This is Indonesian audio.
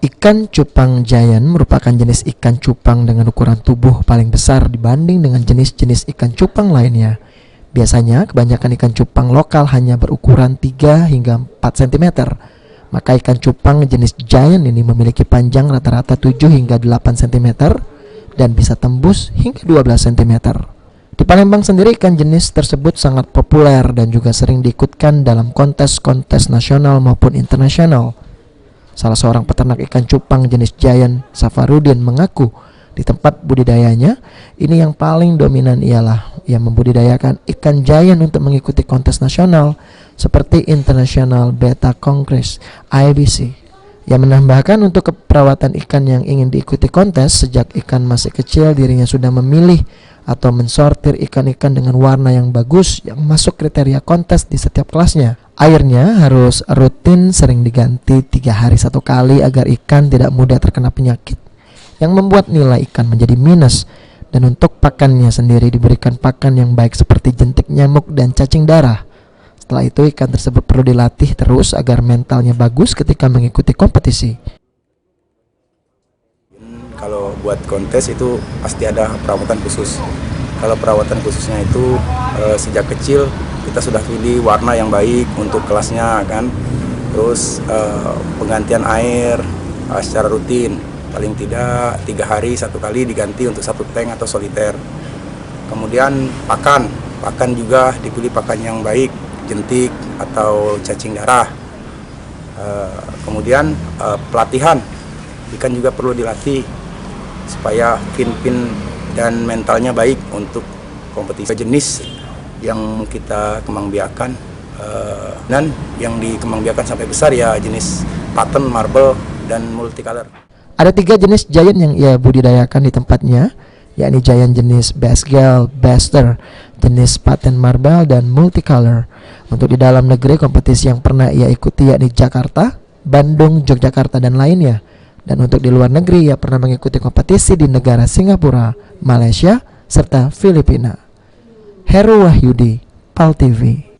Ikan cupang giant merupakan jenis ikan cupang dengan ukuran tubuh paling besar dibanding dengan jenis-jenis ikan cupang lainnya. Biasanya, kebanyakan ikan cupang lokal hanya berukuran 3 hingga 4 cm. Maka ikan cupang jenis giant ini memiliki panjang rata-rata 7 hingga 8 cm dan bisa tembus hingga 12 cm. Di Palembang sendiri ikan jenis tersebut sangat populer dan juga sering diikutkan dalam kontes-kontes nasional maupun internasional. Salah seorang peternak ikan cupang jenis giant, Safarudin, mengaku di tempat budidayanya ini yang paling dominan ialah ia membudidayakan ikan giant untuk mengikuti kontes nasional seperti International Betta Congress (IBC). Ia menambahkan untuk keperawatan ikan yang ingin diikuti kontes, sejak ikan masih kecil dirinya sudah memilih atau mensortir ikan-ikan dengan warna yang bagus yang masuk kriteria kontes di setiap kelasnya. Airnya harus rutin sering diganti 3 hari 1 kali agar ikan tidak mudah terkena penyakit yang membuat nilai ikan menjadi minus. Dan untuk pakannya sendiri diberikan pakan yang baik seperti jentik nyamuk dan cacing darah. Setelah itu ikan tersebut perlu dilatih terus agar mentalnya bagus ketika mengikuti kompetisi. Kalau buat kontes itu pasti ada perawatan khusus. Kalau perawatan khususnya itu sejak kecil kita sudah pilih warna yang baik untuk kelasnya kan. Terus penggantian air secara rutin, paling tidak 3 hari 1 kali diganti untuk 1 tank atau soliter. Kemudian pakan juga dipilih pakan yang baik, jentik atau cacing darah. Kemudian pelatihan, ikan juga perlu dilatih supaya fin dan mentalnya baik untuk kompetisi. Jenis yang kita kembangbiakan dan yang dikembangbiakan sampai besar ya jenis pattern, marble, dan multicolor. Ada 3 jenis giant yang ia budidayakan di tempatnya, yakni giant jenis Basgal, Baster, jenis pattern marble, dan multicolor. Untuk di dalam negeri, kompetisi yang pernah ia ikuti yakni Jakarta, Bandung, Yogyakarta, dan lainnya. Dan untuk di luar negeri, ia pernah mengikuti kompetisi di negara Singapura, Malaysia, serta Filipina. Heru Wahyudi, PAL TV.